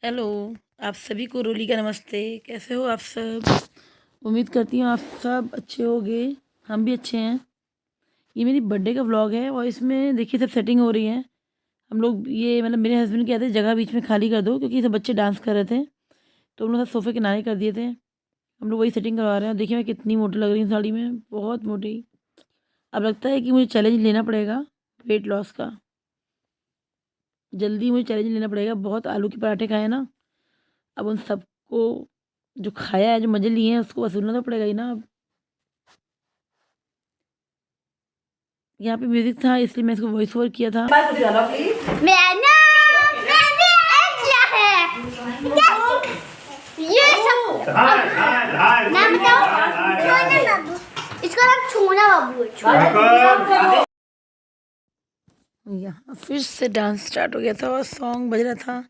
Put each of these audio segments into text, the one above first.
Hello, आप सभी को रोली का नमस्ते। कैसे हो आप सब? उम्मीद करती हूँ आप सब अच्छे होंगे। हम भी अच्छे हैं। ये मेरी बर्थडे का व्लॉग है और इसमें देखिए सब सेटिंग हो रही है। हम लोग ये मतलब मेरे हस्बैंड कहते हैं जगह बीच में खाली कर दो, क्योंकि सब बच्चे डांस कर रहे थे तो हम लोग सब सोफे किनारे कर दिए थे। हम लोग वही सेटिंग करवा रहे हैं। देखिए मैं कितनी मोटी लग रही हूँ साड़ी में, बहुत मोटी। अब लगता है कि मुझे चैलेंज लेना पड़ेगा वेट लॉस का। जल्दी मुझे चैलेंज लेना पड़ेगा। बहुत आलू के पराठे खाए ना, अब उन सबको जो खाया है, जो मज़े लिए हैं, उसको वसूलना तो पड़ेगा ही ना अब। यहाँ पे म्यूज़िक था इसलिए मैं इसको वॉइस ओवर किया था। मैंने है ये सब नाम बताओ। इसका नाम छूना बाबू है। यहाँ फिर से डांस स्टार्ट हो गया था और सॉन्ग बज रहा था,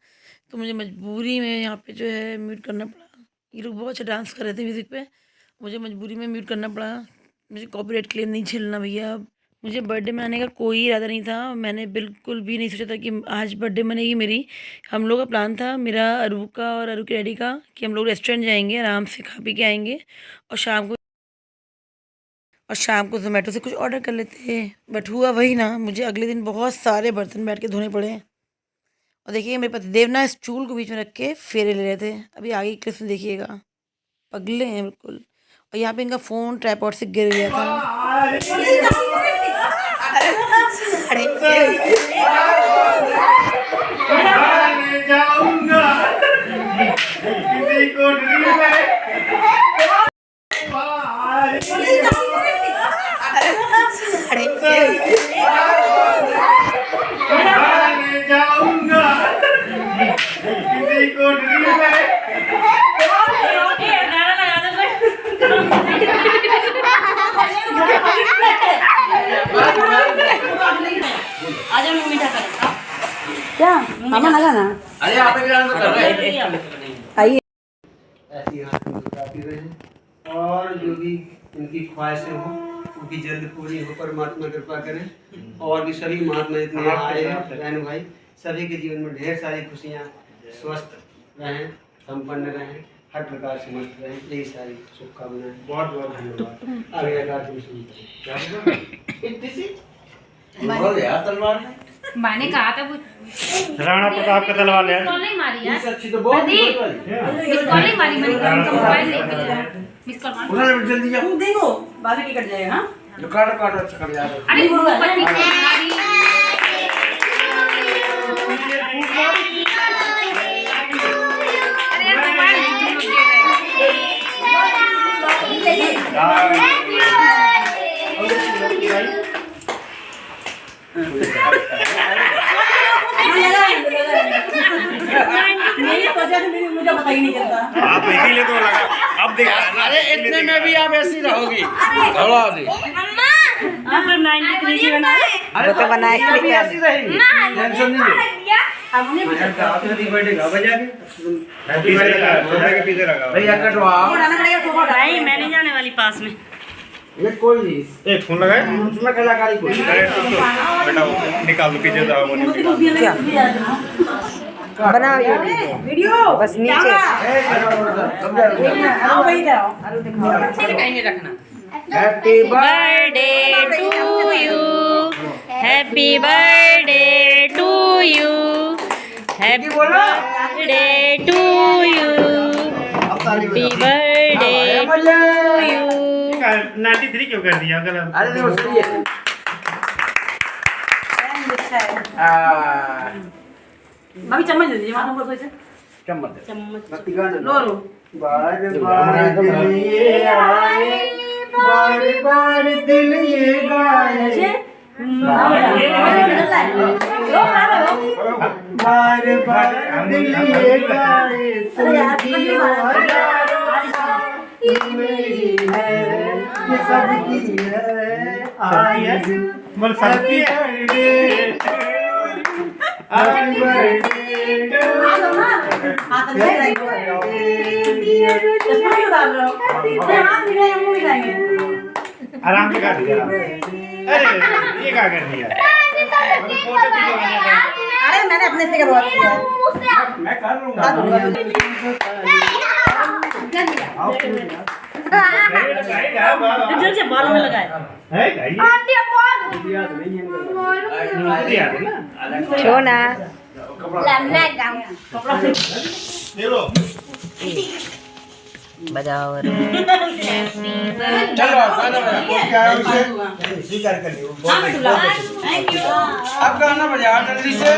तो मुझे मजबूरी में यहाँ पे जो है म्यूट करना पड़ा। ये लोग बहुत अच्छा डांस कर रहे थे म्यूज़िक पे, मुझे मजबूरी में म्यूट करना पड़ा। मुझे कॉपीराइट क्लेम नहीं झेलना भैया। अब मुझे बर्थडे मनाने का कोई इरादा नहीं था। मैंने बिल्कुल भी नहीं सोचा था कि आज बर्थडे मनेगी मेरी। हम लोग का प्लान था, मेरा, अरू का और अरू के डैडी का, कि हम लोग रेस्टोरेंट जाएंगे, आराम से खा पी के आएंगे और शाम को ज़ोमेटो से कुछ ऑर्डर कर लेते हैं। बट हुआ वही ना, मुझे अगले दिन बहुत सारे बर्तन बैठ के धोने पड़े। और देखिए मेरे पतिदेव ना स्टूल को बीच में रख के फेरे ले रहे थे। अभी आगे की क्लिप में देखिएगा, पगले हैं बिल्कुल। और यहाँ पे इनका फ़ोन ट्राइपॉड से गिर गया था। क्या मामा लगा ना? अरे आप एक डांस कर रहे हैं। आइए। ऐसी हाथ मुस्कुराती रहें और जो भी इनकी ख्वाहिशें हो उनकी जल्द पूरी हो, परमात्मा कृपा करें। और भी सभी महात्मा इतने आए हैं, बहन भाई, सभी के जीवन में ढेर सारी खुशियाँ, स्वस्थ रहें, संपन्न रहें, हर प्रकार से मस्त रहें, यही सारी शुभकामनाएं। बहुत बहुत धन्यवाद। आगे तलवार मैंने कहा था वो राणा प्रताप का तलवार ले कॉल नहीं मारी यार। अच्छी तो बहुत मिस कॉल नहीं मारी मैंने, उनका मोबाइल नहीं मिला। मिस कॉल मार उन्होंने जल्दी जा तू देखो बाकी की कट जाएगा। हाँ जो काट काट अच्छा कर जा रहा अरे वो पत्नी की मारी। अरे यार मोबाइल नहीं मुझे पता ही नहीं चलता। आप इसीलिए तो लगा। अब देखा, अरे इतने में भी आप ऐसी रहोगी। थोड़ा दे। आप 93 की बना अरे तो बनाए भी ऐसी रहेगी। टेंशन नहीं ले। हमने हैप्पी बर्थडे का बजा के हैप्पी बर्थडे का पीछे लगा भैया कटवाओ। बनाना पड़ेगा सोफा। नहीं, मैं नहीं जाने वाली पास में। ये कोई नहीं, एक फोन लगाए उसमें कलाकारी कोई बेटा वो निकाल दो पीछे जाओ। बना वीडियो बस नीचे। आओ वही जाओ। कहीं रखना। Happy birthday to you, happy birthday to you, happy birthday to you, happy birthday to you. 93 क्यों कर दिया गलत? अरे देखो सही है। अभी चम्मच दे दीजिए मानो बोल से। चम्मच दे। चम्मच लो लो। बार बार दिल ये आए, बार बार दिल ये गाए, बार बार दिल ये गाए, तुझी मेरी है, ये सबकी है। आज बोल सबकी हैप्पी बर्थडे हाथ में चश्मा क्यों डाल रहे हो? हाथ मिलाएंगे मुंह मिलाएंगे। आराम से कर दिया। अरे ये क्या कर दिया? अरे मैंने अपने से करवा दिया। मुझसे आप मैं कर लूंगा जल्दी से बालों में लगाए। आंटी बहुत छोना लम्बा जाऊं बजाओ रे। चलो गाना बजा क्या है उसे स्वीकार कर लियो अब गाना बजा जल्दी से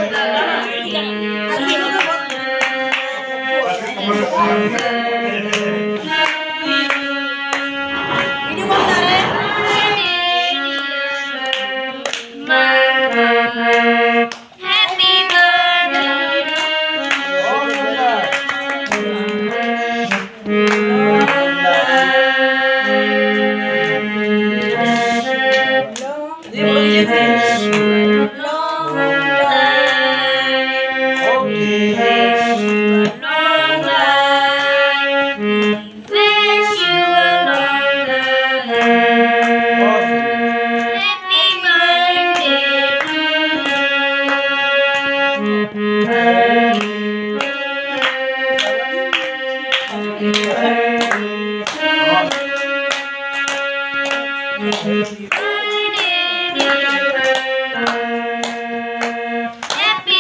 Happy birthday to you. Happy birthday to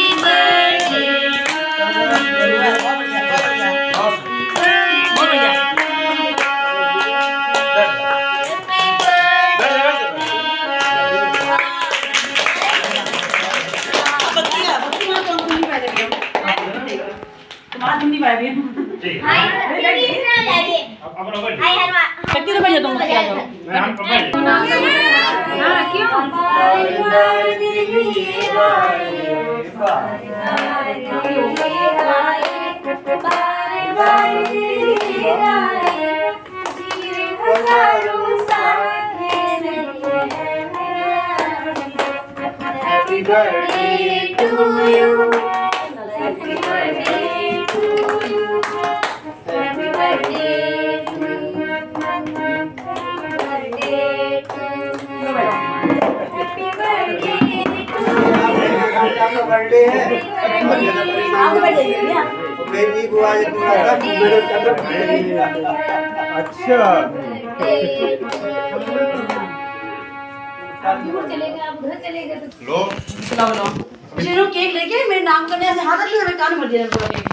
you. Happy birthday to you. Happy birthday to you. Happy birthday आपका बर्थडे है मेरी बुआ जी पूरा मेरे तरफ अच्छा लो चलो केक लेके मेरे नाम करने से हाथ में कान भर दिया पूरा केक।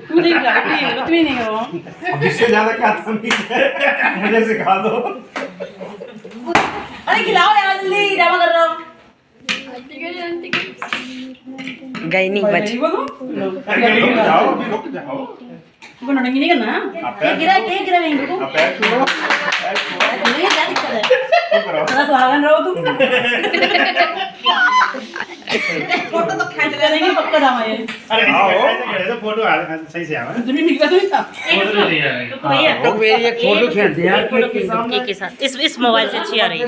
तू नहीं खा तू नहीं हो अब इससे ज्यादा क्या तुम मुझे सिखा दो अरे खिलाओ यार जल्दी ड्रामा कर रहा हूं। गई नहीं बच जाओ अभी रुक जाओ को नड़ंगी नहीं करना केक गिरा नहीं को अब पैर छुओ नहीं क्या दिक्कत है चुप रहो थोड़ा सुहागन रहो तुम फोटो तो खींच ले नहीं पक्का ड्रामा ये अरे आओ तो फोटो सही से आवा तुम्हें निकला तो नहीं था फोटो तो नहीं आ रही तो भैया तो मेरी एक फोटो खींच दे यार केक के साथ इस मोबाइल से अच्छी आ रही है।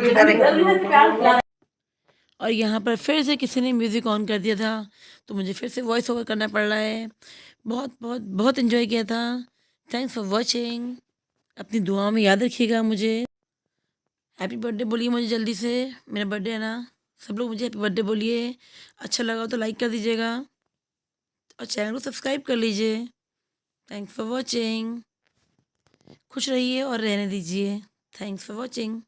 और यहाँ पर फिर से किसी ने म्यूज़िक ऑन कर दिया था तो मुझे फिर से वॉइस ओवर करना पड़ रहा है। बहुत बहुत बहुत इन्जॉय किया था। Thanks for watching. अपनी दुआओं में याद रखिएगा मुझे। हैप्पी बर्थडे बोलिए मुझे जल्दी से, मेरा बर्थडे है ना। सब लोग मुझे हैप्पी बर्थडे बोलिए। अच्छा लगा तो लाइक कर दीजिएगा और चैनल को सब्सक्राइब कर लीजिए। Thanks for watching. खुश रहिए और रहने दीजिए। Thanks for watching.